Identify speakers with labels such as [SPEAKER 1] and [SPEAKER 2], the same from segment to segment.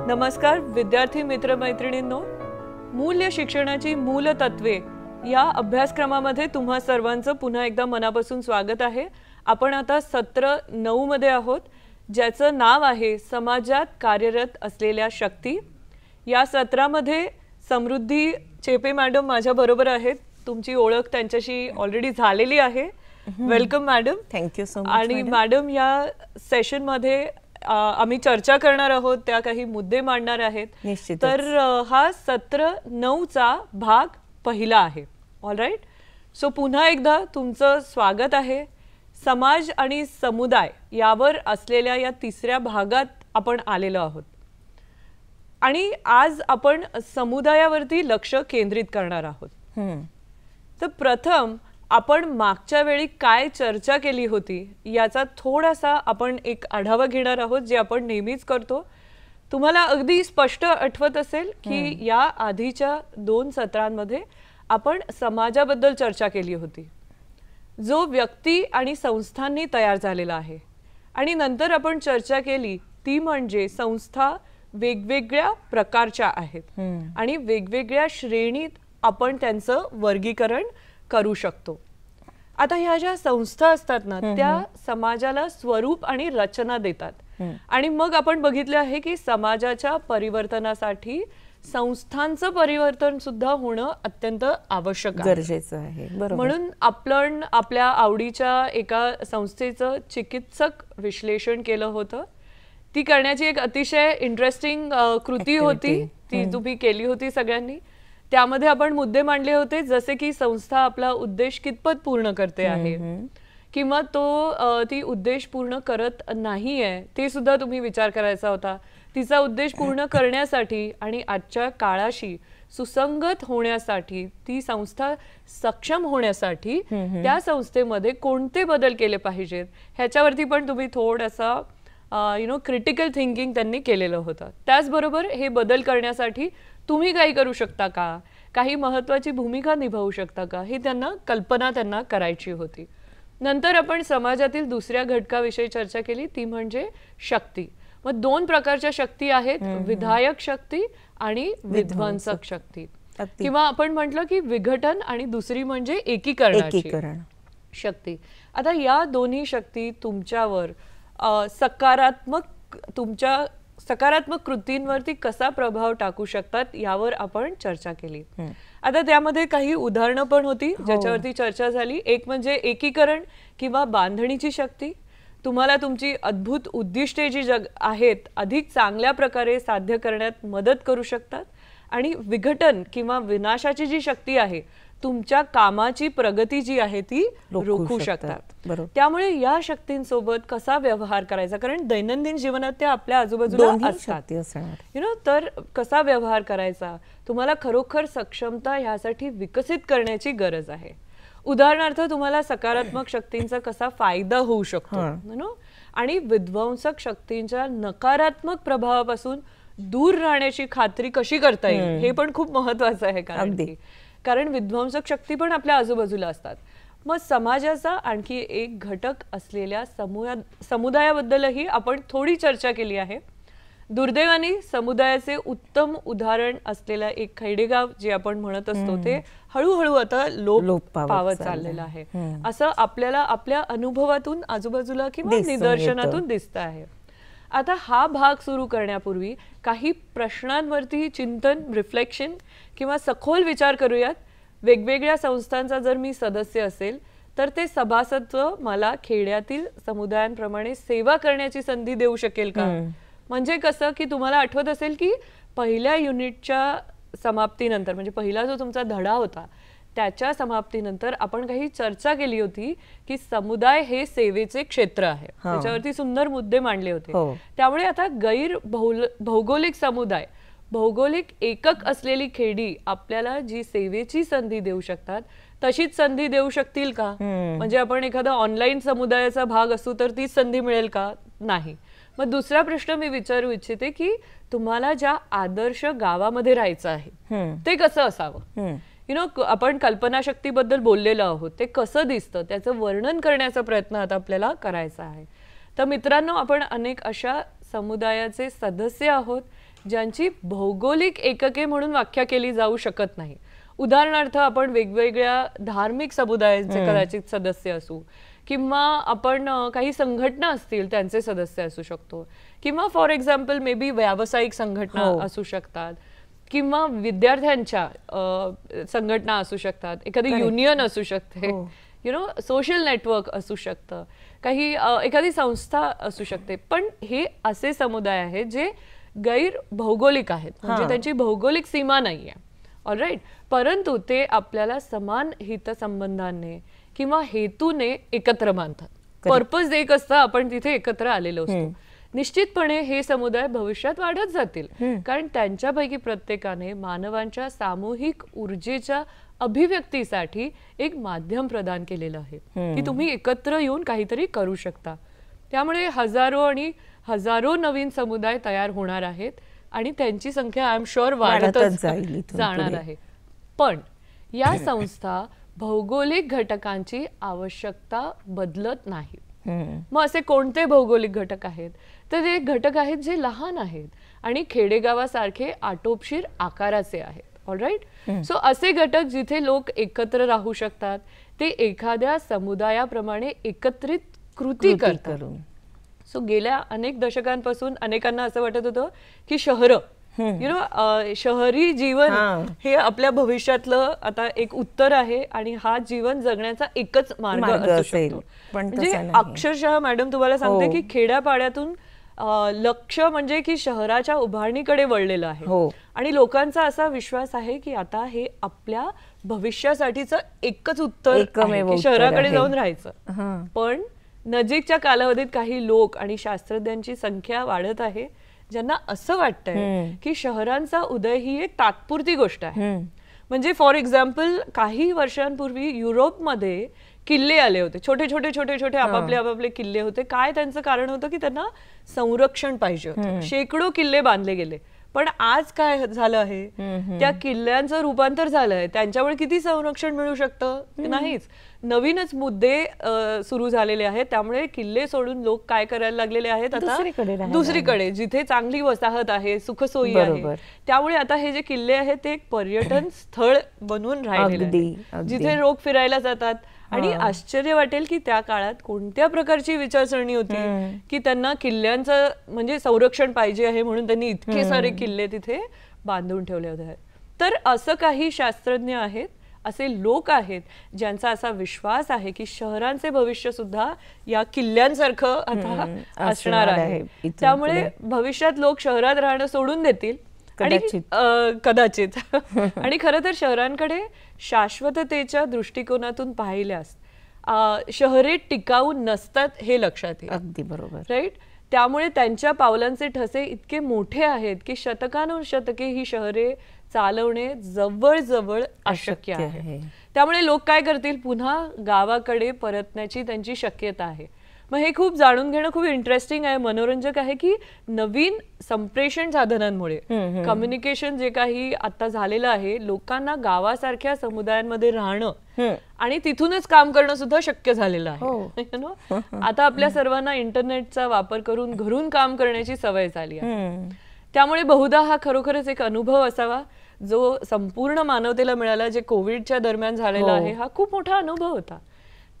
[SPEAKER 1] नमस्कार विद्यार्थी मित्रमैत्रिणींनो, मूल्य शिक्षणाची मूलतत्वे या अभ्यासक्रमामध्ये तुम्हा सर्वांचं पुन्हा एकदा मनापासून स्वागत आहे। आपण आता सत्र 9 मध्ये आहोत, ज्याचं नाव आहे समाजात कार्यरत असलेल्या शक्ती। या सत्रामध्ये समृद्धी चेपे मॅडम माझ्या बरोबर आहेत। तुमची ओळख त्यांच्याशी ऑलरेडी झालेली आहे। Welcome madam.
[SPEAKER 2] Thank you so much.
[SPEAKER 1] आणि मॅडम या सेशन मध्ये आम्ही चर्चा करणार आहोत, त्या काही मुद्दे मांडणार आहेत। तर हा सत्र 9 चा भाग पहिला आहे। ऑल राईट, सो पुन्हा एकदा तुमचं स्वागत आहे। समाज आणि समुदाय यावर असलेल्या या तिसऱ्या भागात आपण आलेलो आहोत आणि आज आपण समुदायावरती लक्ष केंद्रित करणार आहोत। तर प्रथम आपण मागच्या वेळी काय चर्चा केली होती याचा थोडासा आपण एक आढावा घेणार आहोत, जे आपण नेहमीच करतो। तुम्हाला अगदी स्पष्ट आठवत असेल की या आधीच्या 2 सत्रांमध्ये आपण समाजाबद्दल चर्चा केली होती, जो व्यक्ती आणि संस्थांनी तयार झालेला आहे। आणि नंतर आपण चर्चा केली ती म्हणजे संस्था वेगवेगळ्या प्रकारच्या आहेत आणि वेगवेगळ्या श्रेणीत आपण त्यांचं वर्गीकरण करू शकतो। आता ह्या ज्या संस्था असतात ना, त्या समाजाला स्वरूप आणि रचना देतात। आणि मग आपण बघितले आहे की समाजाच्या परिवर्तनासाठी संस्थांचं परिवर्तन सुद्धा होणं अत्यंत आवश्यक आहे,
[SPEAKER 2] गरजेचं आहे। बरोबर।
[SPEAKER 1] म्हणून आपण आपल्या आवडीच्या एका संस्थेचं चिकित्सक विश्लेषण केलं होतं। ती करण्याची एक अतिशय इंटरेस्टिंग कृती होती, ती तुम्ही केली होती सगळ्यांनी। त्यामध्ये आपण मुद्दे मांडले होते, जसे की संस्था आपला उद्देश कितपत पूर्ण करते आहे किंवा ती उद्देश पूर्ण करत नाहीये, ते सुद्धा तुम्ही विचार करायचा होता। तिचा उद्देश पूर्ण करण्यासाठी आणि आजच्या काळाशी सुसंगत होण्यासाठी, ती संस्था सक्षम होण्यासाठी त्या संस्थेमध्ये कोणते बदल केले पाहिजेत ह्याच्यावरती पण तुम्ही थोडासा क्रिटिकल थिंकिंग त्यांनी केलेलं होतं। त्याचबरोबर हे बदल करण्यासाठी तुम्ही काही करू शकता का, काही महत्त्वाची भूमिका निभावू शकता का, ही कल्पना त्यांना करायची होती। नंतर आपण समाजातील दुसऱ्या घटकाविषयी चर्चा केली, ती म्हणजे शक्ती। मग 2 प्रकारच्या शक्ती आहेत, विधायक शक्ती आणि विध्वंसक शक्ती, किंवा आपण म्हटलं की विघटन, आणि दुसरी म्हणजे एकीकरणाची शक्ती। आता या दोन्ही शक्ती तुमच्यावर सकारात्मक कृतींवरती कसा प्रभाव टाकू शकतात यावर आपण चर्चा केली। आता त्यामध्ये काही उदाहरणं पण होती ज्याच्यावरती चर्चा झाली। एक म्हणजे एकीकरण किंवा बांधणीची शक्ती, तुम्हाला तुमची अद्भुत उद्दिष्टे जी आहेत अधिक चांगल्या प्रकारे साध्य करण्यात मदत करू शकतात। आणि विघटन किंवा विनाशाची जी शक्ती आहे, तुमच्या कामाची प्रगती जी आहे ती रोखू शकतात। त्यामुळे या शक्तींसोबत कसा व्यवहार करायचा, कारण दैनंदिन जीवनात त्या आपल्या आजूबाजूला असतात, तर कसा व्यवहार करायचा, तुम्हाला खरोखर सक्षमता ह्यासाठी विकसित करण्याची गरज आहे। उदाहरणार्थ तुम्हाला सकारात्मक शक्तींचा कसा फायदा होऊ शकतो आणि विध्वंसक शक्तींच्या नकारात्मक प्रभावापासून दूर राहण्याची खात्री कशी करता येईल, हे पण खूप महत्त्वाचं आहे। कारण विध्वंसक शक्ती पण आपल्या आजूबाजूला असतात। मग समाजाचा आणखी एक घटक असलेल्या समुदायाबद्दलही आपण थोडी चर्चा केली आहे। दुर्दैवाने समुदायाचे उत्तम उदाहरण असलेला एक खेडेगाव जे आपण म्हणत असतो, ते हळूहळू आता लोप पावत चाललेलं आहे, असं आपल्याला आपल्या अनुभवातून आजूबाजूला किंवा निदर्शनातून दिसत आहे। आता हा भाग सुरू करण्यापूर्वी काही प्रश्नांवरती चिंतन, रिफ्लेक्शन किंवा सखोल विचार करूयात। वेगवेगळ्या संस्थांचा जर मी सदस्य असेल तर ते सभासदत्व मला खेड्यातील समुदायांप्रमाणे सेवा करण्याची संधी देऊ शकेल का? म्हणजे कसं की तुम्हाला आठवत असेल की पहिल्या युनिटच्या समाप्तीनंतर, म्हणजे पहिला जो तुमचा धडा होता त्याच्या समाप्तीनंतर आपण काही चर्चा केली होती की समुदाय हे सेवेचे क्षेत्र आहे, त्याच्यावरती सुंदर मुद्दे मांडले होते। त्यामुळे आता भौगोलिक समुदाय, भौगोलिक एकक असलेली खेडी आपल्याला जी सेवेची संधी देऊ शकतात तशीच संधी देऊ शकतील का? म्हणजे आपण एखादा ऑनलाईन समुदायाचा भाग असू तर तीच संधी मिळेल का? नाही। मग दुसरा प्रश्न मी विचारू इच्छिते की तुम्हाला ज्या आदर्श गावामध्ये राहायचं आहे ते कसं असावं? आपण कल्पनाशक्तीबद्दल बोललेलो आहोत, ते कसं दिसतं त्याचं वर्णन करण्याचा प्रयत्न आता आपल्याला करायचा आहे। तर मित्रांनो, आपण अनेक अशा समुदायाचे सदस्य आहोत ज्यांची भौगोलिक एकके म्हणून व्याख्या केली जाऊ शकत नाही. उदाहरणार्थ आपण वेगवेगळ्या धार्मिक समुदायांचे कदाचित सदस्य असू, किंवा आपण काही संघटना असतील त्यांचे सदस्य असू शकतो, किंवा फॉर एक्झाम्पल मे बी व्यावसायिक संघटना असू शकतात, किंवा विद्यार्थ्यांच्या संघटना असू शकतात, एखादी युनियन असू शकते, सोशल नेटवर्क असू शकतं, काही एखादी संस्था असू शकते. पण हे असे समुदाय आहेत जे गैर भौगोलिक आहेत, म्हणजे त्यांची भौगोलिक सीमा नाहीये. ऑलराईट. परंतु ते आपल्याला समान हितसंबंधाने किंवा हेतूने एकत्र मानतात. पर्पज एक असतं, आपण तिथे एकत्र आलेलो असतो. निश्चितपणे हे समुदाय भविष्यात वाढत जातील, कारण त्यांच्यापैकी प्रत्येकाने मानवांच्या सामूहिक ऊर्जेच्या अभिव्यक्तीसाठी एक माध्यम प्रदान केलेलं आहे की तुम्ही एकत्र येऊन काहीतरी करू शकता. त्यामुळे हजारो आणि हजारो नवीन समुदाय तयार होणार आहेत आणि त्यांची संख्या आय एम शुअर वाढतच जाणार आहे. पण या संस्था भौगोलिक घटकांची आवश्यकता बदलत नाही. मग असे कोणते भौगोलिक घटक आहेत? तर ते घटक आहेत जे लहान आहेत आणि खेडेगावासारखे आटोपशीर आकाराचे आहेत. ऑलराईट. सो असे घटक जिथे लोक एकत्र राहू शकतात, ते एखाद्या समुदायाप्रमाणे एकत्रित कृती करतात. सो गेल्या अनेक दशकांपासून अनेकांना असं वाटत होतं की शहरी जीवन हे आपल्या भविष्यातलं आता एक उत्तर आहे आणि हा जीवन जगण्याचा एकच मार्ग असू शकतो. म्हणजे अक्षरशः मॅडम तुम्हाला सांगते की खेड्यापाड्यातून लक्ष म्हणजे की शहराच्या उभारणीकडे वळलेलं आहे. आणि लोकांचा असा विश्वास आहे की आता हे आपल्या भविष्यासाठीचं एकच उत्तर आहे, शहराकडे जाऊन राहायचं. पण नजीकच्या कालावधीत काही लोक आणि शास्त्रज्ञांची संख्या वाढत आहे ज्यांना असं वाटतंय की शहरांचा उदय ही एक तात्पुरती गोष्ट आहे. म्हणजे फॉर एक्झाम्पल काही वर्षांपूर्वी युरोपमध्ये किल्ले आले होते, छोटे छोटे छोटे छोटे आपापले किल्ले होते. काय त्यांचं कारण होतं की त्यांना संरक्षण पाहिजे होतं. शेकडो किल्ले बांधले गेले. पण आज काय झालं आहे, त्या किल्ल्यांचं रूपांतर झालंय. त्यांच्यामुळे किती संरक्षण मिळू शकतं? नाहीच. नवीनच मुद्दे सुरू झालेले आहेत. त्यामुळे किल्ले सोडून लोक काय करायला लागलेले आहेत आता दुसरीकडे, जिथे चांगली वसाहत आहे, सुखसोयी आहे. त्यामुळे आता हे जे किल्ले आहेत ते एक पर्यटन स्थळ बनून राहिलेले आहेत, जिथे लोक फिरायला जातात. आणि आश्चर्य वाटेल की त्या काळात कोणत्या प्रकारची विचारसरणी होती की त्यांना किल्ल्यांचं म्हणजे संरक्षण पाहिजे आहे म्हणून त्यांनी इतके सारे किल्ले तिथे बांधून ठेवले होते. तर असं काही शास्त्रज्ञ आहेत, असे लोक आहेत ज्यांचा असा विश्वास आहे की शहरांचे भविष्य सुद्धा या किल्ल्यांसारखं आता असणार आहे. त्यामुळे भविष्यात लोक शहरात राहणं सोडून देतील कदाचित. आणि खरं तर शहरांकडे शाश्वततेच्या दृष्टिकोनातून पाहिल्यास शहरे टिकाऊ नसतात हे लक्षात येईल.
[SPEAKER 2] अगदी बरोबर.
[SPEAKER 1] राईट. त्यामुळे त्यांच्या पावलांचे ठसे इतके मोठे आहेत की शतकानुशतके ही शहरे चालवणे जवळजवळ अशक्य आहे. त्यामुळे लोक काय करतील, पुन्हा गावाकडे परतण्याची त्यांची शक्यता आहे. मग हे खूप जाणून घेणं खूप इंटरेस्टिंग आहे, मनोरंजक आहे की नवीन संप्रेषण साधनांमुळे कम्युनिकेशन जे काही आता झालेलं आहे, लोकांना गावासारख्या समुदायांमध्ये राहणं आणि तिथूनच काम करणं सुद्धा शक्य झालेलं आहे. आता आपल्या सर्वांना इंटरनेटचा वापर करून घरून काम करण्याची सवय झाली आहे. त्यामुळे बहुधा हा खरोखरच एक अनुभव असावा जो संपूर्ण मानवतेला मिळाला, जे कोविडच्या दरम्यान झालेला आहे. हा खूप मोठा अनुभव होता.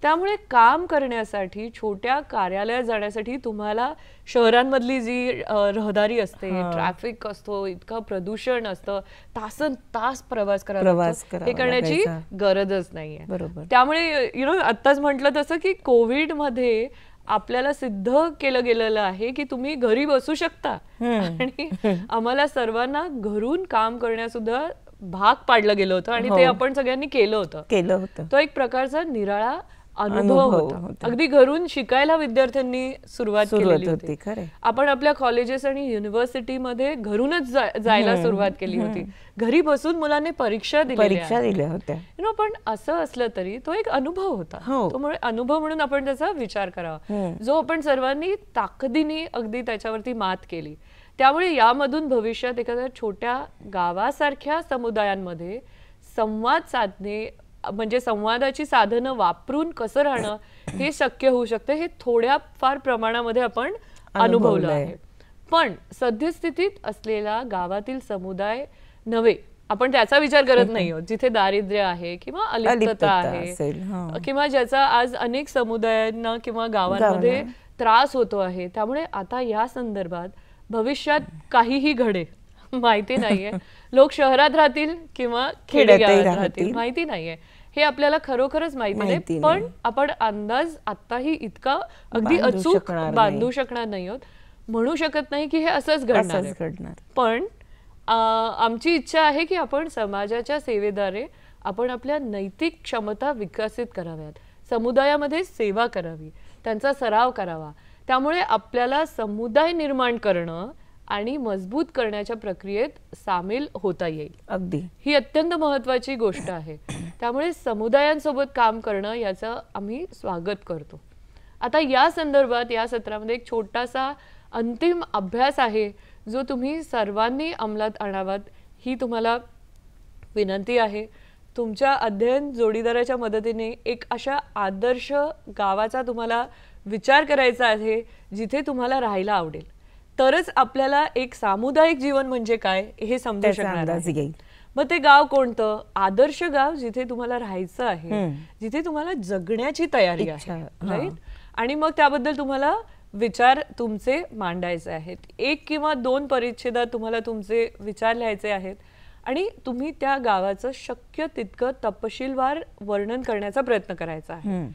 [SPEAKER 1] त्यामुळे काम करण्यासाठी, छोट्या कार्यालयात जाण्यासाठी तुम्हाला शहरांमधली जी रहदारी असते, ट्रॅफिक असतो, इतकं प्रदूषण असतं, तासन तास प्रवास करावा हे करण्याची गरजच नाहीये. त्यामुळे आत्ताच म्हटलं तसं की कोविड मध्ये आपल्याला सिद्ध केलं गेलेलं आहे की तुम्ही घरी बसू शकता आणि आम्हाला सर्वांना घरून काम करण्यासुद्धा भाग पाडलं गेलं होतं आणि ते आपण सगळ्यांनी केलं होतं. तो एक प्रकारचा निराळा अनुभव होता. अगदी घरून शिकायला विद्यार्थ्यांनी सुरुवात केलेली होती. आपण आपल्या कॉलेजेस आणि युनिव्हर्सिटीमध्ये घरूनच जायला सुरुवात केली होती. घरी बसून मुलांनी परीक्षा दिल्या होत्या. पण असं असलं तरी तो एक अनुभव होता. त्यामुळे अनुभव म्हणून आपण त्याचा विचार करावा, जो आपण सर्वांनी ताकदीने अगदी त्याच्यावरती मात केली. त्यामुळे यामधून भविष्यात एखाद्या छोट्या गावासारख्या समुदायांमध्ये संवाद साधणे, म्हणजे संवादाची साधनं वापरून कसं राहणं हे शक्य होऊ शकतं. हे थोड्या फार प्रमाणामध्ये आपण अनुभवलं आहे. पण सद्यस्थितीत असलेला गावातील समुदाय नव्हे, आपण त्याचा विचार करत नाही आहोत, जिथे दारिद्र्य आहे किंवा अलिप्तता आहे किंवा ज्याचा आज अनेक समुदायांना किंवा गावांमध्ये त्रास होतो आहे. त्यामुळे आता या संदर्भात भविष्यात काहीही घडे माहिती नाहीये. लोक शहरात राहतील किंवा खेडेगावात राहतील माहिती नाहीये, हे आपल्याला खरोखरच माहिती नाही. पण आपण अंदाज आताही इतका अगदी अचूक बांधू शकणार नाही आहोत, म्हणू शकत नाही की हे असंच घडणार. पण आमची इच्छा आहे की आपण समाजाच्या सेवेद्वारे आपण आपल्या नैतिक क्षमता विकसित कराव्यात, समुदायामध्ये सेवा करावी, त्यांचा सराव करावा. त्यामुळे आपल्याला समुदाय निर्माण करणं आणि मजबूत करण्याच्या प्रक्रियेत सामील होता येईल.
[SPEAKER 2] अगदी
[SPEAKER 1] ही अत्यंत महत्त्वाची गोष्ट आहे. त्यामुळे समुदायांसोबत काम करणं याचं आम्ही स्वागत करतो. आता या संदर्भात या सत्रामध्ये एक छोटासा अंतिम अभ्यास आहे जो तुम्ही सर्वांनी अंमलात आणावात ही तुम्हाला विनंती आहे. तुमच्या अध्ययन जोडीदाराच्या मदतीने एक अशा आदर्श गावाचा तुम्हाला विचार करायचा आहे जिथे तुम्हाला राहायला आवडेल. तरच आपल्याला एक सामुदायिक जीवन म्हणजे काय हे समजू शकणार आहे. मग ते गाव कोणतं? आदर्श गाव जिथे तुम्हाला राहायचं आहे, जिथे तुम्हाला जगण्याची तयारी आहे, राईट. आणि मग त्याबद्दल तुम्हाला विचार तुमचे मांडायचे आहेत. 1 किंवा 2 परिच्छेदात तुम्हाला तुमचे विचार लिहायचे आहेत आणि तुम्ही त्या गावाचं शक्य तितकं तपशीलवार वर्णन करण्याचा प्रयत्न करायचा आहे.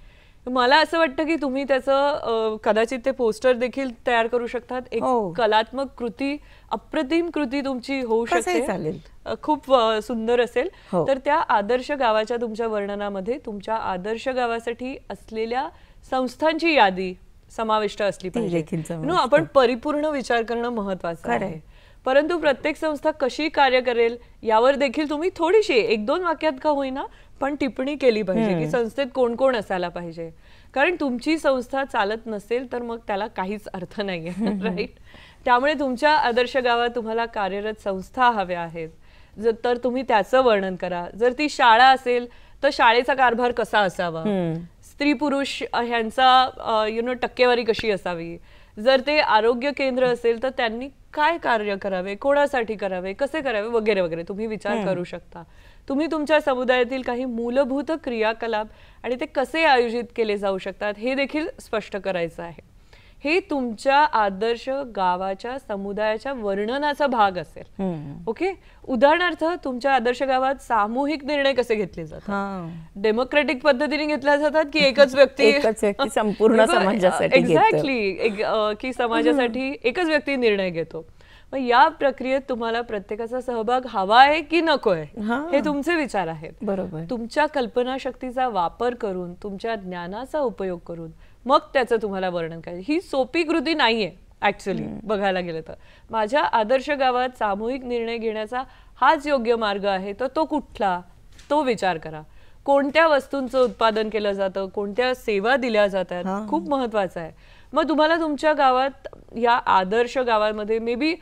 [SPEAKER 1] मला असं वाटतं की तुम्ही त्याचं कदाचित ते पोस्टर देखील तयार करू शकतात. एक कलात्मक कृती, अप्रतिम कृती तुमची होऊ शकते, खूप सुंदर असेल. तर त्या आदर्श गावाच्या तुमच्या वर्णनामध्ये तुमच्या आदर्श गावासाठी असलेल्या संस्थांची यादी समाविष्ट असली पाहिजे. आपण परिपूर्ण विचार करणं महत्वाचं आहे. परंतु प्रत्येक संस्था कशी कार्य करेल यावर देखील तुम्ही थोडीशी 1-2 वाक्यात का होईना पण टिप्पणी केली पाहिजे की संस्थेत कोण कोण असायला पाहिजे. कारण तुमची संस्था चालत नसेल तर मग त्याला काहीच अर्थ नाहीये, राईट. त्यामुळे तुमच्या आदर्श गावात तुम्हाला कार्यरत संस्था हव्या आहेत, तर तुम्ही त्याचं वर्णन करा. जर ती शाळा असेल तर शाळेचा कारभार कसा असावा, स्त्री पुरुष ह्यांचा टक्केवारी कशी असावी. जर ते आरोग्य केंद्र असेल तर त्यांनी काय कार्य करावे, कोणासाठी करावे, कसे करावे वगैरे वगैरे तुम्ही विचार करू शकता. तुम्ही तुमच्या समुदायातील काही मूलभूत क्रियाकलाप आणि ते कसे आयोजित केले जाऊ शकतात हे देखील स्पष्ट करायचं आहे. हे तुमच्या आदर्श गावाच्या समुदायाच्या वर्णनाचा भाग असेल. ओके. उदाहरणार्थ तुमच्या आदर्श गावात सामूहिक निर्णय कसे घेतले जातात, डेमोक्रेटिक पद्धतीने घेतले जातात की एकच व्यक्ती
[SPEAKER 2] संपूर्ण समाजासाठी,
[SPEAKER 1] एक्झॅक्टली, की समाजासाठी एकच व्यक्ती निर्णय घेतो. मग या प्रक्रियेत तुम्हाला प्रत्येकाचा सहभाग हवा आहे की नकोय हे तुमचे विचार आहेत.
[SPEAKER 2] बरोबर.
[SPEAKER 1] तुमच्या कल्पनाशक्तीचा वापर करून, तुमच्या ज्ञानाचा उपयोग करून मग त्याचं तुम्हाला वर्णन करायचं. ही सोपी कृती नाहीये ऍक्च्युअली बघायला गेलं तर. माझ्या आदर्श गावात सामूहिक निर्णय घेण्याचा हाच योग्य मार्ग आहे, तर तो कुठला, तो विचार करा. कोणत्या वस्तूंचं उत्पादन केलं जातं, कोणत्या सेवा दिल्या जातात, खूप महत्वाचं आहे. मग तुम्हाला तुमच्या गावात, या आदर्श गावामध्ये मे बी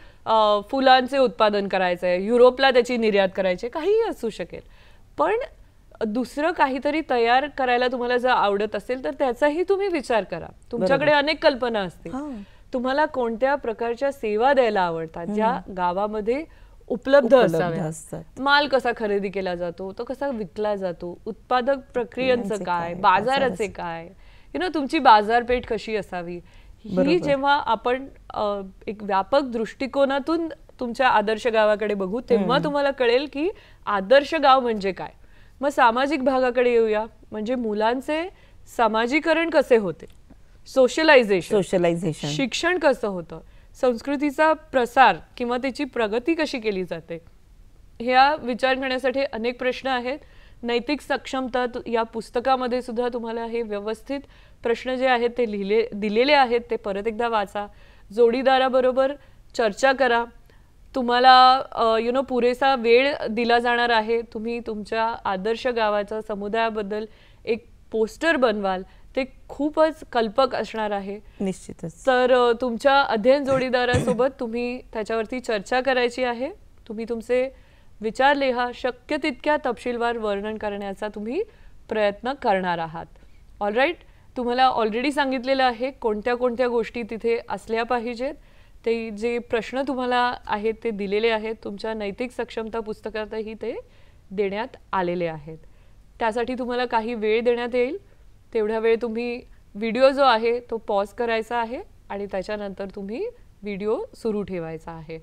[SPEAKER 1] फुलांचे उत्पादन करायचं आहे, युरोपला त्याची निर्यात करायची, काहीही असू शकेल. पण दुसरं काहीतरी तयार करायला तुम्हाला जर आवडत असेल तर त्याचाही तुम्ही विचार करा. तुमच्याकडे अनेक कल्पना असतील. तुम्हाला कोणत्या प्रकारच्या सेवा द्यायला आवडतात ज्या गावामध्ये उपलब्ध असाव्यात. माल कसा खरेदी केला जातो, तो कसा विकला जातो, उत्पादक प्रक्रियांचं काय, बाजाराचे काय, तुमची बाजारपेठ कशी असावी. ही जेव्हा आपण एक व्यापक दृष्टिकोनातून तुमच्या आदर्श गावाकडे बघू तेव्हा तुम्हाला कळेल की आदर्श गाव म्हणजे काय. मग सामाजिक भागाकडे येऊया. म्हणजे मुलांचे सामाजिकरण कसे होते, सोशलायझेशन, शिक्षण कसं होतं, संस्कृतीचा प्रसार किंवा त्याची प्रगती कशी केली जाते, ह्या विचार करण्यासाठी अनेक प्रश्न आहेत. नैतिक सक्षमता या पुस्तकामध्ये सुद्धा तुम्हाला हे व्यवस्थित प्रश्न जे आहेत ते दिलेले आहेत, ते परत एकदा वाचा. जोडीदाराबरोबर चर्चा करा. तुम्हाला पुरेसा वेळ दिला जाणार आहे. तुम्ही तुमच्या आदर्श गावाच्या समुदायाबद्दल एक पोस्टर बनवाल, ते खूपच कल्पक असणार आहे
[SPEAKER 2] निश्चितच.
[SPEAKER 1] तर तुमच्या अध्ययन जोडीदारासोबत तुम्ही त्याच्यावरती चर्चा करायची आहे. तुम्ही तुमचे विचार लिहा. शक्य तितक्या तपशीलवार वर्णन करण्याचा तुम्ही प्रयत्न करणार आहात. ऑलराईट. तुम्हाला ऑलरेडी सांगितलेलं आहे कोणत्या कोणत्या गोष्टी तिथे असल्या पाहिजेत. ते जे प्रश्न तुम्हाला आहेत ते दिलेले आहेत, तुमच्या नैतिक सक्षमता पुस्तकातही ते देण्यात आलेले आहेत. त्यासाठी तुम्हाला काही वेळ देण्यात येईल. तेवढा वेळ तुम्ही व्हिडिओ जो आहे तो पॉज करायचा आहे आणि त्याच्यानंतर तुम्ही व्हिडिओ सुरू ठेवायचा आहे.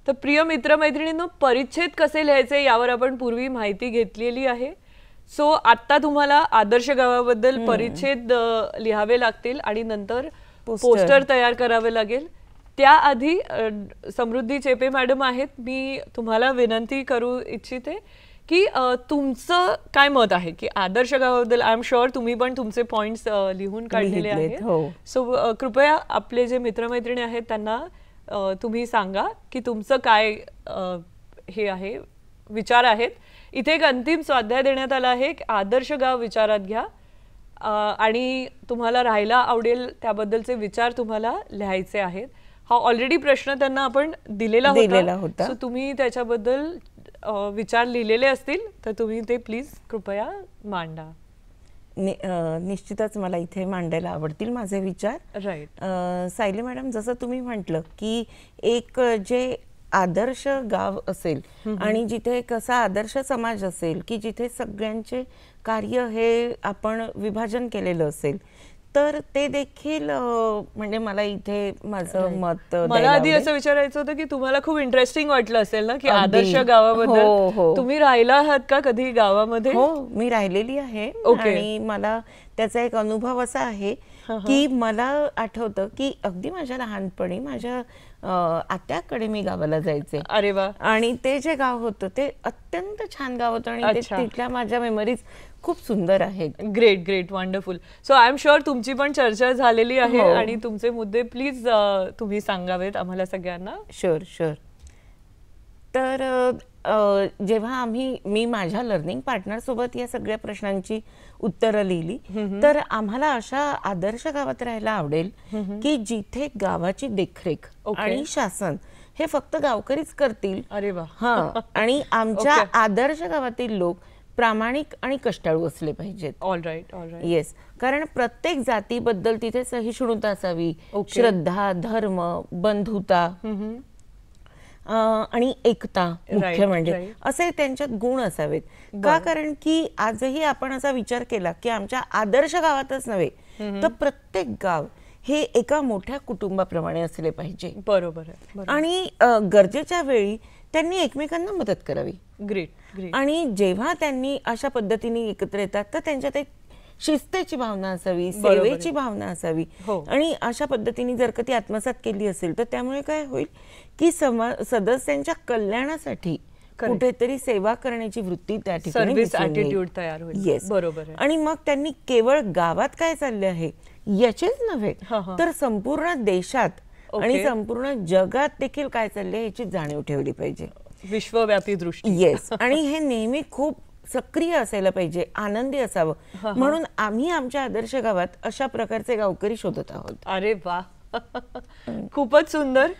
[SPEAKER 1] तर प्रिय मित्रमैत्रिणींनो, परिच्छेद कसे लिहायचे यावर आपण पूर्वी माहिती घेतलेली आहे. सो आत्ता तुम्हाला आदर्श गावाबद्दल परिच्छेद लिहावे लागतील आणि नंतर पोस्टर तयार करावे लागेल. त्याआधी समृद्धी चेपे मॅडम आहेत, मी तुम्हाला विनंती करू इच्छिते की तुमचं काय मत आहे की आदर्श गावाबद्दल. आय एम शुअर तुम्ही पण तुमचे पॉइंट्स लिहून काढलेले आहेत. सो कृपया आपले जे मित्रमैत्रिणी आहेत त्यांना तुम्ही सांगा की तुमचं काय हे आहे, विचार आहेत. इथे एक अंतिम स्वाध्याय देण्यात आला आहे, आदर्श गाव विचारात घ्या आणि तुम्हाला राहायला आवडेल त्याबद्दलचे विचार तुम्हाला लिहायचे आहेत. हा ऑलरेडी प्रश्न त्यांना आपण दिलेला होता. सो तुम्ही त्याच्याबद्दल विचार लिहिलेले असतील तर तुम्ही ते प्लीज कृपया मांडा.
[SPEAKER 2] निश्चितच मला इथे मांडायला आवडतील माझे विचार.
[SPEAKER 1] राईट.
[SPEAKER 2] सायली मॅडम, जसं तुम्ही म्हटलं की एक जे आदर्श गाव असेल आणि जिथे एक असा आदर्श समाज असेल की जिथे सगळ्यांचे कार्य हे आपण विभाजन केलेलं असेल, तर ते देखील म्हणजे मला इथे माझं मत.
[SPEAKER 1] मला आधी असं विचारायचं होतं की तुम्हाला खूप इंटरेस्टिंग वाटलं असेल ना की आदर्श गावाबद्दल. तुम्ही राहिला आहात का कधी गावामध्ये?
[SPEAKER 2] हो, मी राहिलेली आहे आणि मला त्याचा एक अनुभव असा आहे की मला आठवतं की अगदी माझ्या लहानपणी माझ्या आत्याकडे मी गावाला जायचे.
[SPEAKER 1] अरे वा.
[SPEAKER 2] आणि ते जे गाव होतं ते अत्यंत छान गाव होतं आणि तिथल्या माझ्या मेमरीज खूप सुंदर आहेत.
[SPEAKER 1] Great great, wonderful. So I am sure तुमची पण चर्चा झालेली आहे आणि तुमचे मुद्दे प्लीज तुम्ही सांगावेत आम्हाला सगळ्यांना.
[SPEAKER 2] Sure sure. तर जेव्हा मी माझ्या लर्निंग पार्टनर सोबत या सगळ्या प्रश्नांची उत्तरं लिहिली, तर आम्हाला अशा आदर्श गावात राहायला आवडेल की जिथे गावाची देखरेख आणि शासन हे फक्त गावकरीच करतील.
[SPEAKER 1] अरे वा.
[SPEAKER 2] आणि आमच्या आदर्श गावातील लोक प्रामाणिक आणि कष्टाळू असले पाहिजेत.
[SPEAKER 1] All right, all right.
[SPEAKER 2] Yes, कारण प्रत्येक जातीबद्दल तिथे सहिष्णुता असावी, श्रद्धा, धर्म, बंधुता आणि एकता मुख्य म्हणजे असे त्यांच्यात गुण असावेत. का? कारण की आजही आपण असा विचार केला की आमच्या आदर्श गावातच नव्हे तर प्रत्येक गाव हे एका मोठ्या कुटुंबाप्रमाणे असले पाहिजे.
[SPEAKER 1] बरोबर आहे.
[SPEAKER 2] आणि गरजेच्या वेळी त्यांनी एकमेकांना मदत करावी.
[SPEAKER 1] Great great.
[SPEAKER 2] आणि जेव्हा त्यांनी अशा पद्धतीने एकत्र येतात तर त्यांच्यात एक शिस्तेची भावना असावी, सेवेची भावना असावी. आणि अशा पद्धतीने जर का ती आत्मसात केली असेल तर त्यामुळे काय होईल की सदस्यांच्या कल्याणासाठी कुठेतरी सेवा करण्याची वृत्ती त्या ठिकाणी
[SPEAKER 1] सर्व्हिस ॲटिट्यूड तयार होईल.
[SPEAKER 2] येस,
[SPEAKER 1] बरोबर आहे.
[SPEAKER 2] आणि मग त्यांनी केवळ गावात काय चालले आहे याचेच नव्हे तर संपूर्ण देशात आणि संपूर्ण जगात देखील काय चालले याची जाणीव ठेवली पाहिजे,
[SPEAKER 1] विश्वव्यापी दृष्टी.
[SPEAKER 2] येस. आणि हे नेहमी खूप सक्रिय असायला पाहिजे, आनंदी असावं. म्हणून आम्ही आमच्या आदर्श गावात अशा प्रकारचे गावकरी शोधत आहोत.
[SPEAKER 1] अरे वा, खूपच सुंदर.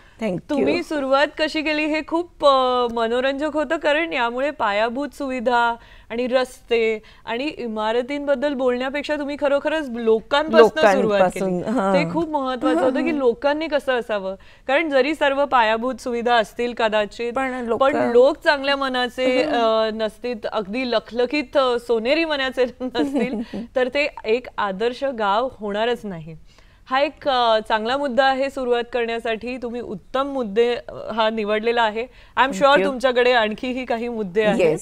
[SPEAKER 1] तुम्ही सुरुवात कशी केली हे खूप मनोरंजक होतं, कारण यामुळे पायाभूत सुविधा आणि रस्ते आणि इमारतींबद्दल बोलण्यापेक्षा तुम्ही खरोखरच लोकांपासून सुरुवात केली. ते खूप महत्वाचं होतं की लोकांनी कसं असावं. कारण जरी सर्व पायाभूत सुविधा असतील कदाचित, पण लोक चांगल्या मनाचे नसतील, अगदी लखलखीत सोनेरी मनाचे नसतील तर ते एक आदर्श गाव होणारच नाही. हा एक चांगला मुद्दा आहे सुरुवात करण्यासाठी. तुम्ही उत्तम मुद्दे हा निवडलेला आहे. आय एम शुअर तुमच्याकडे आणखीही काही मुद्दे आहेत.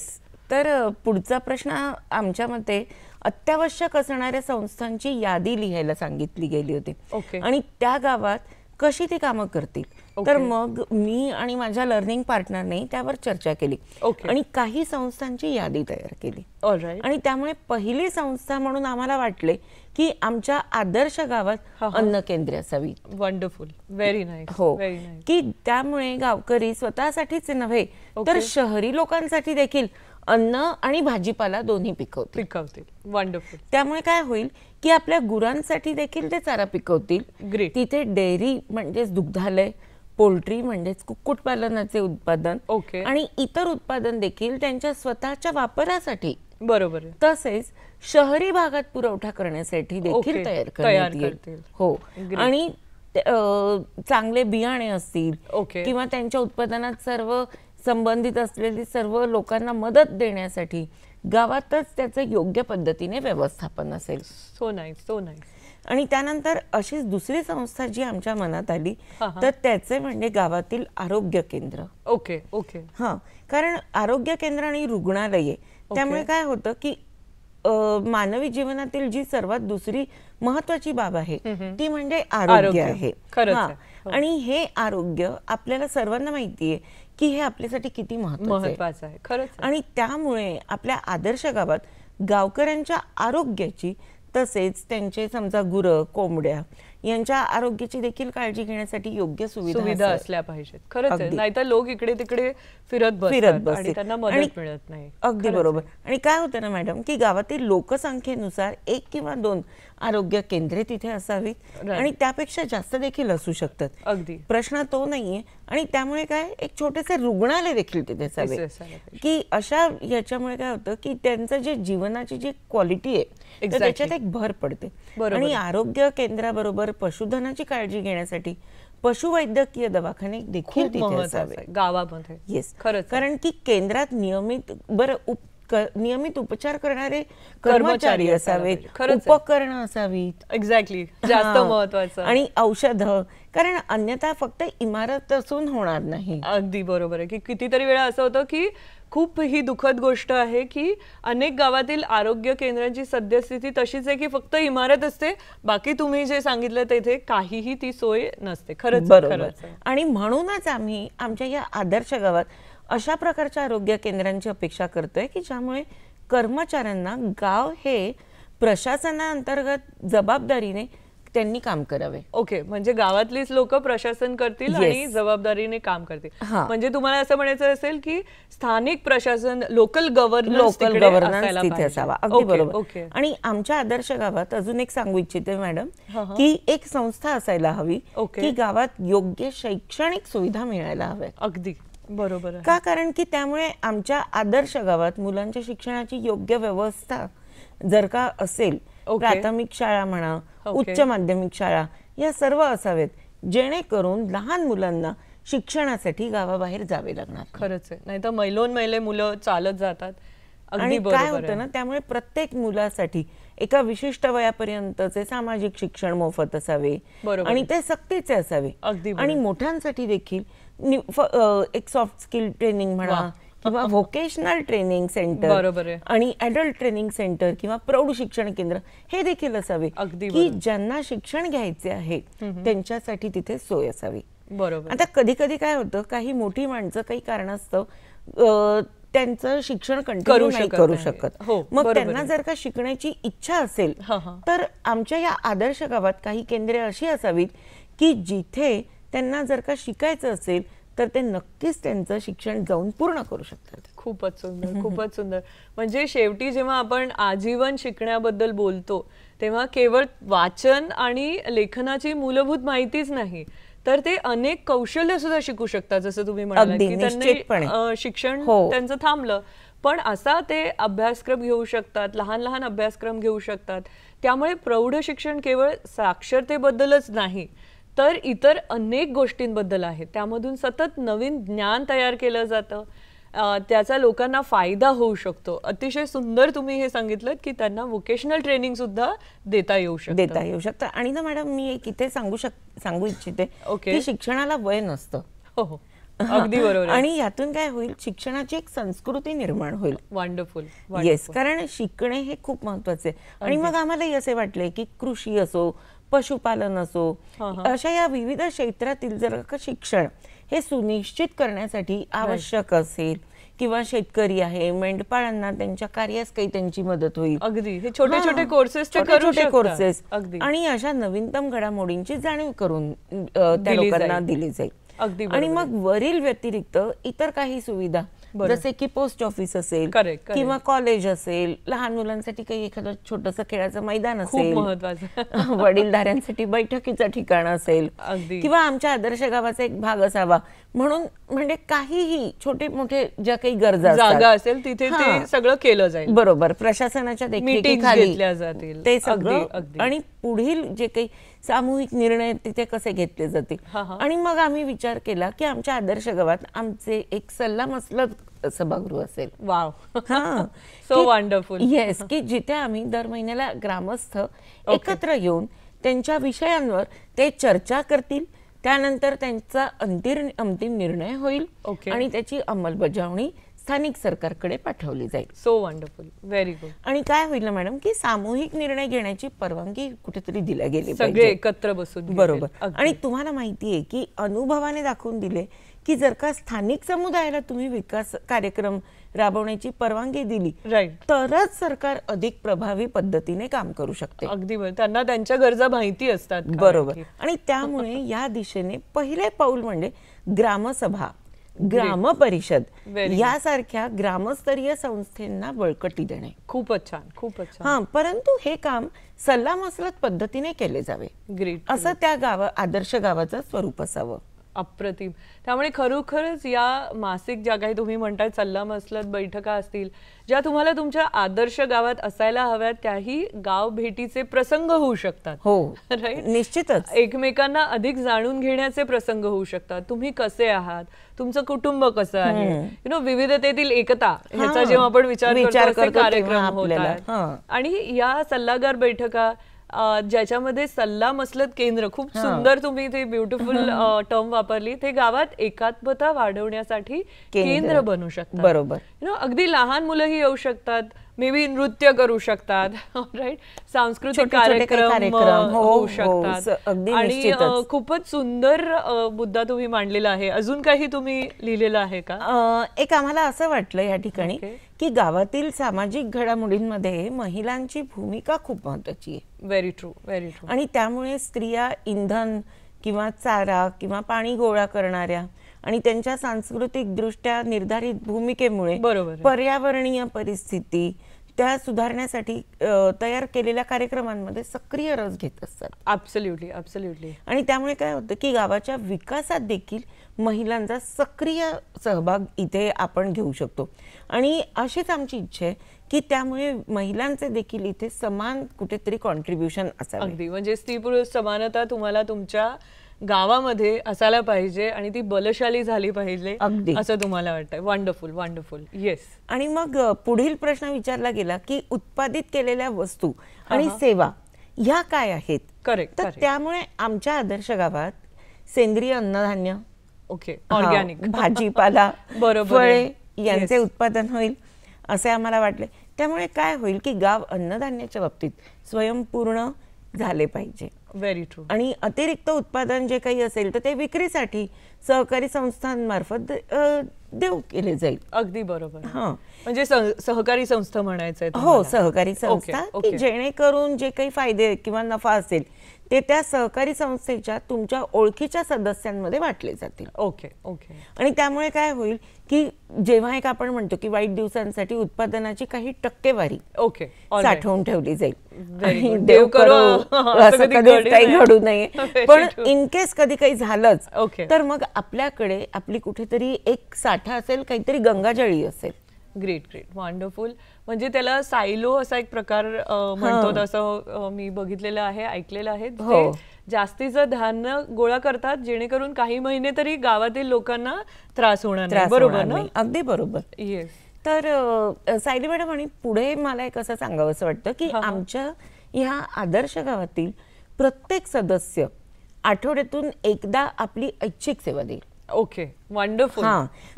[SPEAKER 2] तर पुढचा प्रश्न आमच्या मते अत्यावश्यक असणाऱ्या संस्थांची यादी लिहायला सांगितली गेली होती आणि त्या गावात कशी ती कामं करतील. तर मग मी आणि माझ्या लर्निंग पार्टनरने त्यावर चर्चा केली आणि काही संस्थांची यादी तयार केली. आणि त्यामुळे पहिली संस्था म्हणून आम्हाला वाटले की आमच्या आदर्श गावात अन्न केंद्रे असावी.
[SPEAKER 1] Wonderful, very nice.
[SPEAKER 2] हो, की त्यामुळे गावकरी स्वतःसाठीच नव्हे तर शहरी लोकांसाठी देखील अन्न आणि भाजीपाला दोन्ही पिकवतील.
[SPEAKER 1] वंडरफुल.
[SPEAKER 2] त्यामुळे काय होईल की आपल्या गुरांसाठी देखील ते चारा पिकवतील. तिथे डेअरी म्हणजेच दुग्धालय, पोल्ट्री म्हणजेच कुक्कुटपालनाचे उत्पादन आणि इतर उत्पादन देखील त्यांच्या स्वतःच्या वापरासाठी,
[SPEAKER 1] बरोबर,
[SPEAKER 2] तसेच शहरी भागात पुरवठा करण्यासाठी देखील तयार करण्यात येईल. हो, आणि चांगले बियाणे असतील किंवा त्यांच्या उत्पादनात सर्व संबंधित असलेली सर्व लोकांना मदत देण्यासाठी गावातच त्याचं योग्य पद्धतीने व्यवस्थापन असेल.
[SPEAKER 1] So nice, so nice.
[SPEAKER 2] आणि त्यानंतर अशीच दुसरी संस्था जी आमच्या मनात आली तर त्याचे म्हणजे गावातील आरोग्य केंद्र.
[SPEAKER 1] Okay okay.
[SPEAKER 2] हा, कारण आरोग्य केंद्र आणि रुग्णालये त्यामुळे काय होतं की मानवी जीवनातील जी सर्वात दुसरी महत्वाची बाब आहे ती म्हणजे आरोग्य आहे. आणि हे आरोग्य आपल्याला सर्वांना माहितीये की हे आपल्यासाठी किती महत्वाचं आहे. खरंच. आणि त्यामुळे आपल्या आदर्श गावात गावकऱ्यांच्या आरोग्याची तसेच त्यांचे समजा गुरं कोंबड्या यांच्या आरोग्याची देखील काळजी घेण्यासाठी योग्य सुविधा
[SPEAKER 1] असल्या पाहिजेत. खरंच, नाहीतर लोक इकडे तिकडे फिरत बसतात आणि त्यांना मदत मिळत नाही.
[SPEAKER 2] अगदी बरोबर. आणि काय होतं ना मॅडम की गावातील लोकसंख्येनुसार 1 किंवा 2 आरोग्य केंद्रे तिथे असावीत आणि त्यापेक्षा जास्त देखील असू शकतात.
[SPEAKER 1] अगदी
[SPEAKER 2] प्रश्न तो नाहीये. आणि त्यामुळे काय एक छोटेसे रुग्णालय देखील तिथे असावे की अशा याच्यामुळे काय होतं की त्यांचं जे जीवनाची जी क्वालिटी आहे त्याच्यात एक भर पडते. आणि आरोग्य केंद्राबरोबर पशुधनाची काळजी घेण्यासाठी पशुवैद्यकीय दवाखाने देखील तिथे असावे
[SPEAKER 1] गावामध्ये.
[SPEAKER 2] येस, कारण की केंद्रात नियमित उपचार करणारे कर्मचारी असावेत, उपकरणं असावीत.
[SPEAKER 1] एक्झॅक्टली, जास्त महत्वाचं.
[SPEAKER 2] आणि औषधं, कारण अन्यथा फक्त इमारत असून होणार नाही.
[SPEAKER 1] अगदी बरोबर आहे की कितीतरी वेळा असं होतं की खूप ही दुःखद गोष्ट आहे की अनेक गावातील आरोग्य केंद्रांची सद्यस्थिती तशीच आहे की फक्त इमारत असते, बाकी तुम्ही जे सांगितलं तेथे काहीही ती सोय नसते. खरंच
[SPEAKER 2] बरोबर. आणि म्हणूनच आम्ही आमच्या या आदर्श गावात अशा प्रकारच्या आरोग्य केंद्रांची अपेक्षा करतोय की ज्यामुळे कर्मचाऱ्यांना गाव हे प्रशासनाअंतर्गत जबाबदारीने त्यांनी काम करावे.
[SPEAKER 1] ओके, म्हणजे गावातलीच लोक प्रशासन करतील आणि जबाबदारीने काम करतील. म्हणजे तुम्हाला असं म्हणायचं असेल की स्थानिक प्रशासन, लोकल गव्हर्नन्स
[SPEAKER 2] तिथे असावा. अगदी बरोबर. आणि आमच्या आदर्श गावात अजून एक सांगू इच्छिते मॅडम की एक संस्था असायला हवी की गावात योग्य शैक्षणिक सुविधा मिळायला हव्या.
[SPEAKER 1] अगदी बरोबर.
[SPEAKER 2] का? कारण की त्यामुळे आमच्या आदर्श गावात मुलांच्या शिक्षणाची योग्य व्यवस्था जर का असेल, प्राथमिक शाळा म्हणा, उच्च माध्यमिक शाळा या सर्व असावेत जेणेकरून लहान मुलांना शिक्षणासाठी गावाबाहेर जावे लागणार.
[SPEAKER 1] खरंच आहे, नाही तर मैलोन मैले मुलं चालत जातात.
[SPEAKER 2] आणि काय होतं ना, त्यामुळे प्रत्येक मुलासाठी एका विशिष्ट वयापर्यंतचे सामाजिक शिक्षण मोफत असावे आणि ते सक्तीचे असावे. आणि मोठ्यांसाठी देखील एक सॉफ्ट स्किल ट्रेनिंग म्हणा किंवा व्होकेशनल ट्रेनिंग सेंटर आणि अडल्ट ट्रेनिंग सेंटर किंवा प्रौढ शिक्षण केंद्र हे देखील असावे की ज्यांना शिक्षण घ्यायचे आहे त्यांच्यासाठी तिथे सोय असावी.
[SPEAKER 1] बरोबर.
[SPEAKER 2] आता कधी कधी काय होतं, काही मोठी माणसं काही कारणास्तव त्यांचं शिक्षण कंटिन्यू नाही करू शकत. मग त्यांना जर का शिकण्याची इच्छा असेल तर आमच्या या आदर्श गावात काही केंद्रे अशी असावीत की जिथे त्यांना जर का शिकायचं असेल तर ते नक्कीच त्यांचं शिक्षण जाऊन पूर्ण करू शकतात.
[SPEAKER 1] खूपच सुंदर, खूपच सुंदर. म्हणजे शेवटी जेव्हा आपण आजीवन शिकण्याबद्दल बोलतो तेव्हा केवळ वाचन आणि लेखनाची मूलभूत माहितीच नाही तर ते अनेक कौशल्य सुद्धा शिकू शकतात. जसं तुम्ही म्हणालात की त्यांनी शिक्षण त्यांचं थांबलं पण असा ते अभ्यासक्रम घेऊ शकतात, लहान लहान अभ्यासक्रम घेऊ शकतात. त्यामुळे प्रौढ शिक्षण केवळ साक्षरतेबद्दलच नाही तर इतर अनेक गोष्टींबद्दल आहे. त्यामधून सतत नवीन ज्ञान तयार केलं जातं, त्याचा लोकांना फायदा होऊ शकतो. अतिशय सुंदर तुम्ही हे सांगितलं की त्यांना व्होकेशनल ट्रेनिंग सुद्धा देता येऊ शकतं.
[SPEAKER 2] आणि ना मॅडम मी एक इथे सांगू इच्छिते की शिक्षणाला वय नसतं.
[SPEAKER 1] हो, अगदी बरोबर.
[SPEAKER 2] आणि यातून काय होईल, शिक्षणाची एक संस्कृती निर्माण होईल.
[SPEAKER 1] वंडरफुल.
[SPEAKER 2] येस, कारण शिकणे हे खूप महत्वाचे आहे. आणि मग आम्हालाही असे वाटले की कृषी असो, पशुपालन असो, अशा या विविध क्षेत्रातील जर का शिक्षण हे सुनिश्चित करण्यासाठी आवश्यक असेल किंवा शेतकरी आहे, मेंढपाळांना त्यांच्या कार्यास काही त्यांची मदत होईल.
[SPEAKER 1] अगदी हे छोटे छोटे कोर्सेस
[SPEAKER 2] कोर्सेस आणि अशा नवीनतम घडामोडींची जाणीव करून त्या लोकांना दिली जाईल. आणि मग वरील व्यतिरिक्त इतर काही सुविधा जसे की पोस्ट ऑफिस असेल किंवा कॉलेज असेल, लहान मुलांसाठी काही एखादं छोटंसं खेळाचं मैदान असेल, वडीलधाऱ्यांसाठी बैठकीचं ठिकाण असेल किंवा आमच्या आदर्श गावाचा एक भाग असावा. म्हणून म्हणजे काहीही छोटे मोठे ज्या काही गरजा
[SPEAKER 1] जागा असेल तिथे ते सगळं केलं जाईल.
[SPEAKER 2] बरोबर, प्रशासनाच्या देखरेखीखाली
[SPEAKER 1] घेतल्या जातील
[SPEAKER 2] ते सगळं. आणि पुढील जे काही सामूहिक निर्णय तिथे कसे घेतले जातील. आणि मग आम्ही विचार केला की आमच्या आदर्श गावात आमचे एक सल्लामसलत सभागृह असेल.
[SPEAKER 1] Wow, so wonderful.
[SPEAKER 2] येस, की जिथे आम्ही दर महिन्याला ग्रामस्थ एकत्र येऊन त्यांच्या विषयांवर ते चर्चा करतील, त्यानंतर त्यांचा अंतिम निर्णय होईल आणि त्याची अंमलबजावणी स्थानिक सरकारकडे पाठवली जाईल.
[SPEAKER 1] So wonderful, very good.
[SPEAKER 2] आणि काय होईल ना मॅडम की सामूहिक निर्णय घेण्याची परवानगी कुठेतरी दिल्या गेली
[SPEAKER 1] सगळे एकत्र बसून.
[SPEAKER 2] बरोबर. आणि तुम्हाला माहितीये की अनुभवाने दाखवून दिले की जर का स्थानिक समुदायाला तुम्ही विकास कार्यक्रम राबवण्याची परवानगी दिली तरच सरकार अधिक प्रभावी पद्धतीने काम करू शकते.
[SPEAKER 1] अगदी बरोबर, त्यांना त्यांच्या गरजा माहिती असतात.
[SPEAKER 2] बरोबर. आणि त्यामुळे या दिशेने पहिले पाऊल म्हणजे ग्रामसभा, ग्राम परिषद यासारख्या ग्रामस्तरीय संस्थांना बळकटी देणे.
[SPEAKER 1] खूपच छान, खूपच छान.
[SPEAKER 2] हा, परंतु हे काम सल्लामसलत पद्धतीने केले जावे.
[SPEAKER 1] ग्रेट.
[SPEAKER 2] असं त्या आदर्श गावाचं स्वरूप असावं.
[SPEAKER 1] अप्रतिम. त्यामुळे खरोखरच या मासिक ज्या काही तुम्ही म्हणताय सल्लामसलत बैठका असतील, ज्या तुम्हाला तुमच्या आदर्श गावात असायला हव्यात, त्याही गाव भेटीचे प्रसंग होऊ शकतात.
[SPEAKER 2] हो,
[SPEAKER 1] राईट,
[SPEAKER 2] निश्चितच.
[SPEAKER 1] एकमेकांना अधिक जाणून घेण्याचे प्रसंग होऊ शकतात. तुम्ही कसे आहात, तुमचं कुटुंब कसं आहे, विविधतेतील एकता ह्याचा जेव्हा आपण विचार करतो कार्यक्रम होतात. आणि या सल्लागार बैठका ज्याच्यामध्ये सल्लामसलत केंद्र, खूप सुंदर तुम्ही ते ब्युटिफुल टर्म वापरली, ते गावात एकात्मता वाढवण्यासाठी केंद्र बनू शकतात.
[SPEAKER 2] बरोबर.
[SPEAKER 1] अगदी लहान मुलंही येऊ शकतात, मे बी नृत्य करू शकतात, राईट, सांस्कृतिक कार्यक्रम होऊ शकतात. आणि खूपच सुंदर मुद्दा तुम्ही मांडलेला आहे. अजून काही तुम्ही लिहिलेलं आहे का?
[SPEAKER 2] एक आम्हाला असं वाटलं या ठिकाणी की गावातील सामाजिक घडामोडींमध्ये महिलांची भूमिका खूप महत्वाची आहे.
[SPEAKER 1] Very true, very true.
[SPEAKER 2] आणि त्यामुळे स्त्रिया इंधन किंवा चारा किंवा पाणी गोळा करणाऱ्या आणि त्यांच्या सांस्कृतिक दृष्ट्या निर्धारित भूमिकेमुळे पर्यावरणीय परिस्थिती त्या सुधारण्यासाठी तयार केलेल्या कार्यक्रमांमध्ये सक्रिय रस घेत असतात.
[SPEAKER 1] Absolutely, absolutely.
[SPEAKER 2] आणि त्यामुळे काय होतं की गावाच्या विकासात देखील महिलांचा सक्रिय सहभाग इथे आपण घेऊ शकतो. आणि अशीच आमची इच्छा आहे की त्यामुळे महिलांचे देखील इथे समान कुठेतरी कॉन्ट्रीब्युशन असावे.
[SPEAKER 1] अगदी, म्हणजे स्त्री पुरुष समानता तुम्हाला तुमच्या गावामध्ये असायला पाहिजे आणि ती बलशाली झाली पाहिजे, असं तुम्हाला वाटतंय. Wonderful, wonderful. येस.
[SPEAKER 2] आणि मग पुढील प्रश्न विचारला गेला की उत्पादित केलेल्या वस्तू आणि सेवा ह्या काय आहेत.
[SPEAKER 1] करेक्ट.
[SPEAKER 2] तर त्यामुळे आमच्या आदर्श गावात सेंद्रिय अन्नधान्य,
[SPEAKER 1] ऑर्गॅनिक
[SPEAKER 2] भाजीपाला, फळे यांचे उत्पादन होईल असे आम्हाला वाटले. त्यामुळे काय होईल की गाव अन्नधान्याच्या बाबतीत स्वयंपूर्ण झाले पाहिजे.
[SPEAKER 1] Very true.
[SPEAKER 2] आणि अतिरिक्त उत्पादन जे काही असेल तर ते विक्रीसाठी सहकारी संस्थांमार्फत देऊ केले जाईल.
[SPEAKER 1] अगदी बरोबर. म्हणजे सहकारी संस्था म्हणायचंय.
[SPEAKER 2] हो, सहकारी संस्था, की जेणेकरून जे काही फायदे किंवा नफा असेल ते त्या सहकारी संस्थेच्या तुमच्या ओळखीच्या सदस्यांमध्ये वाटले जातील.
[SPEAKER 1] Okay, okay.
[SPEAKER 2] आणि त्यामुळे काय होईल की जेव्हा एक आपण म्हणतो की वाईट दिवसांसाठी उत्पादनाची काही टक्केवारी साठवून ठेवली जाईल. देव करो असं कधी काही घडू नये, पण इन केस कधी काही झालंच तर मग आपल्याकडे आपली कुठेतरी एक साठा असेल, काहीतरी गंगाजळी असेल.
[SPEAKER 1] Great, great, wonderful. म्हणजे त्याला सायलो असा एक प्रकार म्हणतो, तसं मी बघितलेलं आहे, ऐकलेलं आहे. जास्तीचं धान्य गोळा करतात जेणेकरून काही महिने तरी गावातील लोकांना त्रास होणार नाही. बरोबर ना?
[SPEAKER 2] अगदी बरोबर.
[SPEAKER 1] येस.
[SPEAKER 2] तर सायली मॅडम, आणि पुढे मला एक असं सांगावं असं वाटतं की आमच्या ह्या आदर्श गावातील प्रत्येक सदस्य आठवड्यातून एकदा आपली ऐच्छिक सेवा देईल.
[SPEAKER 1] Okay, wonderful.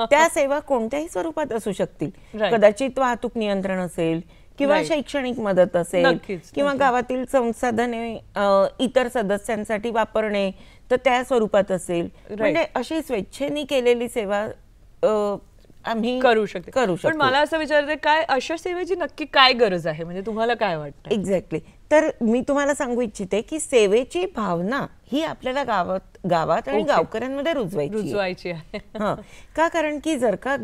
[SPEAKER 2] त्या सेवा कोणत्याही स्वरूपात असू शकतील. कदाचित वाहतूक नियंत्रण असेल किंवा शैक्षणिक मदत असेल किंवा गावातील संसाधने इतर सदस्यांसाठी वापरणे तर त्या स्वरूपात असेल. म्हणजे अशी स्वेच्छेने केलेली सेवा आम्ही करू शकतो.
[SPEAKER 1] पण मला असं विचारायचं, काय अशा सेवेची नक्की काय गरज आहे, म्हणजे तुम्हाला काय वाटतं?
[SPEAKER 2] एक्झॅक्टली. तर मी तुम्हाला सांगू इच्छिते की सेवेची भावना ही आपल्याला गावात आणि गावकऱ्यांमध्ये रुजवायची आहे. का? कारण की जर का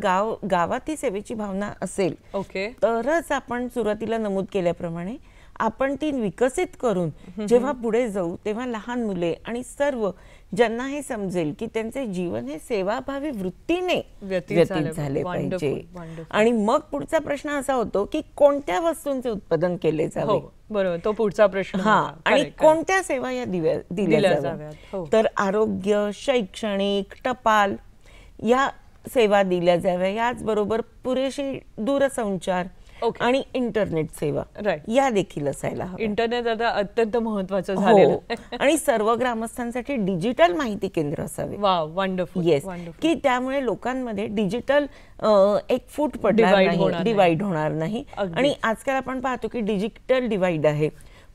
[SPEAKER 2] गावात ही सेवेची भावना असेल तरच आपण सुरुवातीला नमूद केल्याप्रमाणे आपण ती विकसित करून जेव्हा पुढे जाऊ तेव्हा लहान मुले आणि सर्व ज्यांना हे समजेल की त्यांचे जीवन हे सेवाभावी वृत्तीने व्यतीत झाले पाहिजे. आणि मग पुढचा प्रश्न असा होतो की कोणत्या वस्तूंचे उत्पादन केले जावे.
[SPEAKER 1] बरोबर, तो पुढचा प्रश्न.
[SPEAKER 2] आणि कोणत्या सेवा या दिल्या जाव्यात. तर आरोग्य, शैक्षणिक, टपाल या सेवा दिल्या जाव्या. याचबरोबर पुरेशी दूरसंचार आणि इंटरनेट सेवा या देखील असायला हव्या.
[SPEAKER 1] इंटरनेट आता अत्यंत महत्वाचं झालेलं.
[SPEAKER 2] आणि सर्व ग्रामस्थांसाठी डिजिटल माहिती केंद्र असावे.
[SPEAKER 1] Wow, wonderful.
[SPEAKER 2] येस, की त्यामुळे लोकांमध्ये डिजिटल एक फूट पडणार नाही, डिवाइड होणार नाही. आणि आजकाल आपण पाहतो की डिजिटल डिवाइड आहे.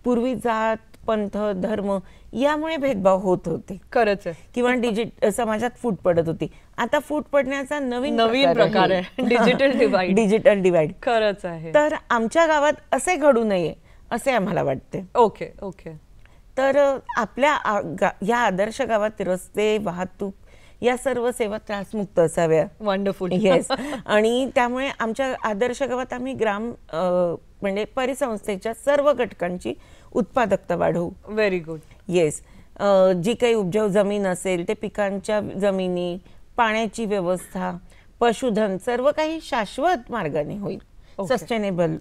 [SPEAKER 2] पूर्वी जात, पंथ, धर्म यामुळे भेदभाव होत होते.
[SPEAKER 1] खरंच आहे.
[SPEAKER 2] किंवा समाजात फूट पडत होती. आता फूट पडण्याचा नवीन
[SPEAKER 1] प्रकार आहे डिजिटल डिवाइड.
[SPEAKER 2] डिजिटल डिवाइड
[SPEAKER 1] खरंच आहे.
[SPEAKER 2] तर आमच्या गावात असे घडू नये असे आम्हाला वाटते.
[SPEAKER 1] Okay okay.
[SPEAKER 2] तर आपल्या या आदर्श गावात रस्ते, वाहतूक या सर्व सेवा त्रासमुक्त असाव्या.
[SPEAKER 1] वंडरफुल.
[SPEAKER 2] येस. आणि त्यामुळे आमच्या आदर्श गावात आम्ही म्हणजे परिसंस्थेच्या सर्व घटकांची उत्पादकता वाढवू.
[SPEAKER 1] Very good.
[SPEAKER 2] येस. जी काही उपजाऊ जमीन असेल ते पिकांच्या जमिनी, पाण्याची व्यवस्था, पशुधन सर्व काही शाश्वत मार्गाने होईल. सस्टेनेबल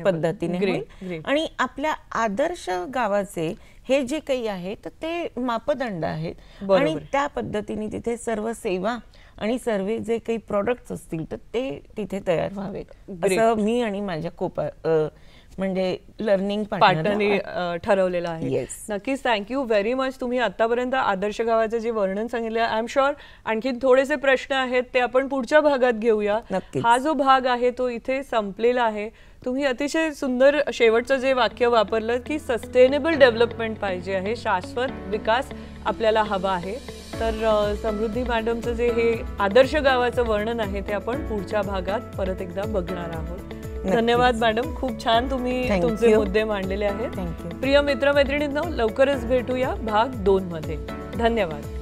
[SPEAKER 2] पद्धतीने होईल. आणि आपल्या आदर्श गावाचे हे जे काही आहे तर ते मापदंड आहेत आणि त्या पद्धतीने तिथे सर्व सेवा आणि सर्व जे काही प्रोडक्ट्स असतील तर ते तिथे तयार व्हावेत असं मी आणि माझ्या म्हणजे लर्निंग
[SPEAKER 1] पार्टनरनी ठरवलेलं आहे. नक्कीच. Thank you very much. तुम्ही आतापर्यंत आदर्श गावाचं जे वर्णन सांगितलं, आय एम शुअर आणखी थोडेसे प्रश्न आहेत ते आपण पुढच्या भागात घेऊया. हा जो भाग आहे तो इथे संपलेला आहे. तुम्ही अतिशय सुंदर शेवटचं जे वाक्य वापरलं की सस्टेनेबल डेव्हलपमेंट पाहिजे आहे, शाश्वत विकास आपल्याला हवा आहे. तर समृद्धी मॅडमचं जे हे आदर्श गावाचं वर्णन आहे ते आपण पुढच्या भागात परत एकदा बघणार आहोत. धन्यवाद मॅडम, खूप छान तुम्ही तुमचे मुद्दे मांडलेले आहेत. प्रिय मित्रमैत्रिणींनो, लवकरच भेटूया भाग 2 मध्ये. धन्यवाद.